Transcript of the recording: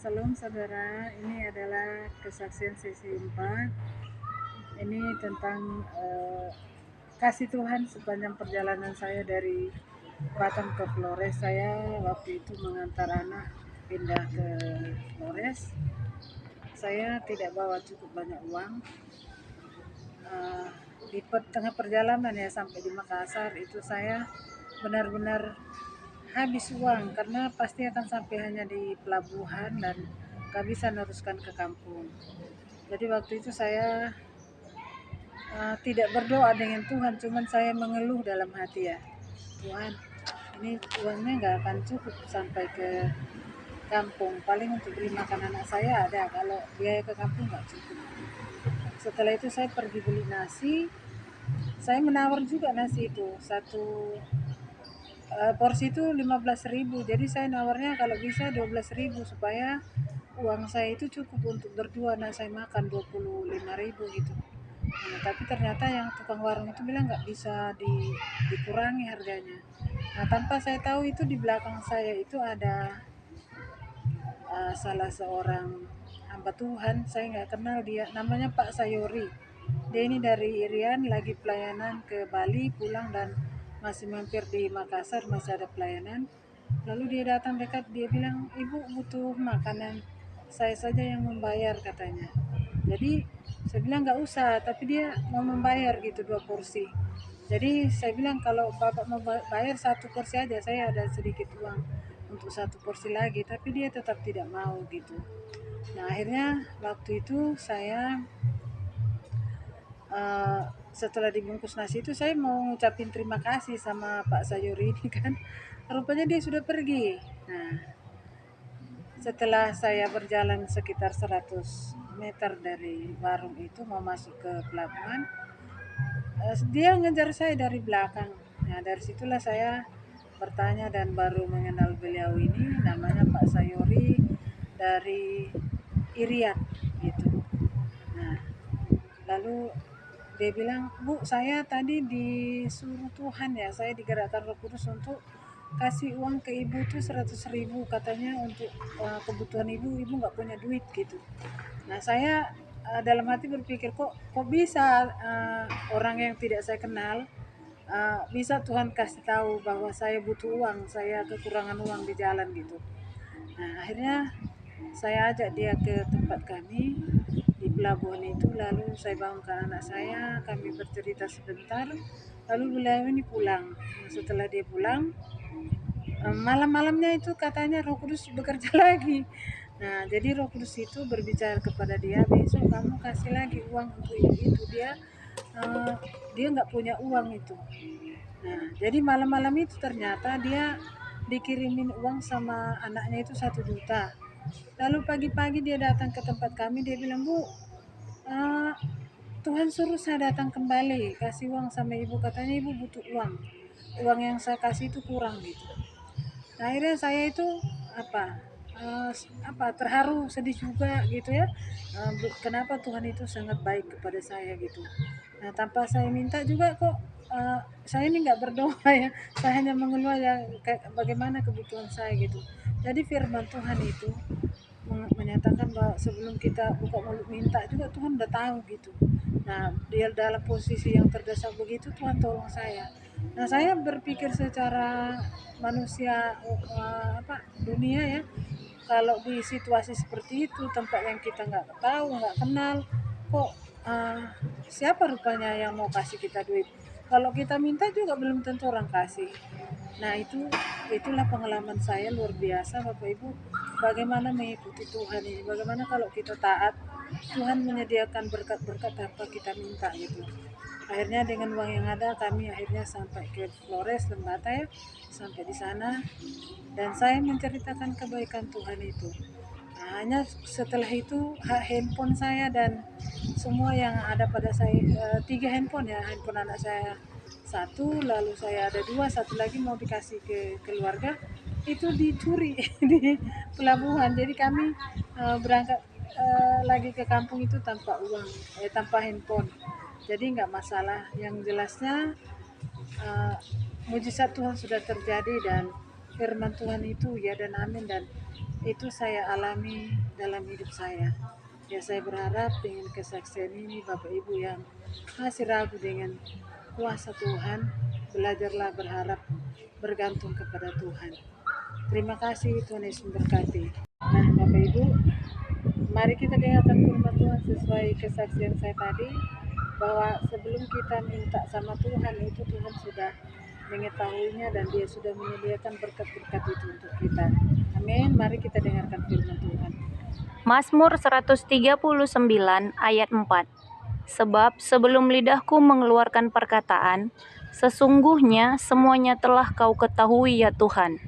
Salam saudara, ini adalah kesaksian sesi 4. Ini tentang kasih Tuhan sepanjang perjalanan saya dari Batam ke Flores. Saya waktu itu mengantar anak pindah ke Flores. Saya tidak bawa cukup banyak uang. Di tengah perjalanan ya sampai di Makassar itu saya benar-benar habis uang karena pasti akan sampai hanya di pelabuhan dan gak bisa neruskan ke kampung. Jadi waktu itu saya tidak berdoa dengan Tuhan, cuman saya mengeluh dalam hati ya, Tuhan, ini uangnya nggak akan cukup sampai ke kampung. Paling untuk beli makan anak saya ada, kalau biaya ke kampung nggak cukup. Setelah itu saya pergi beli nasi. Saya menawar juga nasi itu satu porsi itu 15.000. Jadi saya nawarnya kalau bisa 12.000 supaya uang saya itu cukup untuk berdua. Nah saya makan 25.000 gitu. Nah, tapi ternyata yang tukang warung itu bilang nggak bisa dikurangi harganya. Nah tanpa saya tahu itu di belakang saya itu ada salah seorang hamba Tuhan. Saya nggak kenal dia, namanya Pak Sayori. Dia ini dari Irian, lagi pelayanan ke Bali, pulang dan masih mampir di Makassar, masih ada pelayanan. Lalu dia datang dekat, dia bilang, ibu butuh makanan, saya saja yang membayar katanya. Jadi saya bilang nggak usah, tapi dia mau membayar gitu 2 porsi. Jadi saya bilang kalau bapak mau bayar 1 porsi aja, saya ada sedikit uang untuk 1 porsi lagi, tapi dia tetap tidak mau gitu. Nah akhirnya waktu itu saya setelah dibungkus nasi itu saya mau ngucapin terima kasih sama Pak Sayuri ini kan, rupanya dia sudah pergi. Nah setelah saya berjalan sekitar 100 meter dari warung itu mau masuk ke pelabuhan, dia ngejar saya dari belakang. Nah dari situlah saya bertanya dan baru mengenal beliau ini, namanya Pak Sayori dari Irian gitu. Nah lalu dia bilang, bu saya tadi disuruh Tuhan ya, saya digerakkan Roh Kudus untuk kasih uang ke ibu tuh 100.000 katanya untuk kebutuhan ibu nggak punya duit gitu. Nah saya dalam hati berpikir kok bisa orang yang tidak saya kenal bisa Tuhan kasih tahu bahwa saya butuh uang, saya kekurangan uang di jalan gitu. Nah akhirnya saya ajak dia ke tempat kami di pelabuhan itu, lalu saya bangunkan anak saya, kami bercerita sebentar, lalu beliau ini pulang. Nah, setelah dia pulang, malam-malamnya itu katanya Roh Kudus bekerja lagi. Nah jadi Roh Kudus itu berbicara kepada dia, besok kamu kasih lagi uang untuk itu. Dia nggak punya uang itu. Nah jadi malam-malam itu ternyata dia dikirimin uang sama anaknya itu 1 juta. Lalu pagi-pagi dia datang ke tempat kami, dia bilang, bu Tuhan suruh saya datang kembali kasih uang sama ibu, katanya ibu butuh uang yang saya kasih itu kurang gitu. Nah akhirnya saya itu apa uh, terharu, sedih juga gitu ya. Kenapa Tuhan itu sangat baik kepada saya gitu. Nah tanpa saya minta juga kok, saya ini nggak berdoa ya, saya hanya mengeluh ya bagaimana kebutuhan saya gitu. Jadi firman Tuhan itu menyatakan bahwa sebelum kita buka mulut minta juga Tuhan udah tahu gitu. Nah dia dalam posisi yang terdesak begitu, Tuhan tolong saya. Nah saya berpikir secara manusia dunia ya, kalau di situasi seperti itu, tempat yang kita nggak tahu, nggak kenal, kok uh, siapa rupanya yang mau kasih kita duit. Kalau kita minta juga belum tentu orang kasih. Nah itulah pengalaman saya luar biasa Bapak Ibu, bagaimana mengikuti Tuhan ini, bagaimana kalau kita taat, Tuhan menyediakan berkat-berkat tanpa kita minta gitu. Akhirnya dengan uang yang ada kami akhirnya sampai ke Flores Lembata ya, sampai di sana dan saya menceritakan kebaikan Tuhan itu. Nah, hanya setelah itu handphone saya dan semua yang ada pada saya, 3 handphone ya, handphone anak saya satu, lalu saya ada 2, satu lagi mau dikasih ke keluarga, itu dicuri di pelabuhan. Jadi kami berangkat lagi ke kampung itu tanpa uang, tanpa handphone. Jadi nggak masalah. Yang jelasnya mujizat Tuhan sudah terjadi dan firman Tuhan itu ya dan amin, dan itu saya alami dalam hidup saya. Ya saya berharap dengan kesaksian ini Bapak Ibu yang masih ragu dengan kuasa Tuhan, belajarlah berharap, bergantung kepada Tuhan. Terima kasih, Tuhan Yesus memberkati. Nah Bapak Ibu, mari kita dengarkan firman Tuhan sesuai kesaksian saya tadi, bahwa sebelum kita minta sama Tuhan itu Tuhan sudah mengetahuinya dan Dia sudah menyediakan berkat-berkat itu untuk kita. Amin. Mari kita dengarkan firman Tuhan. Mazmur 139 ayat 4. Sebab sebelum lidahku mengeluarkan perkataan, sesungguhnya semuanya telah Kau ketahui ya Tuhan.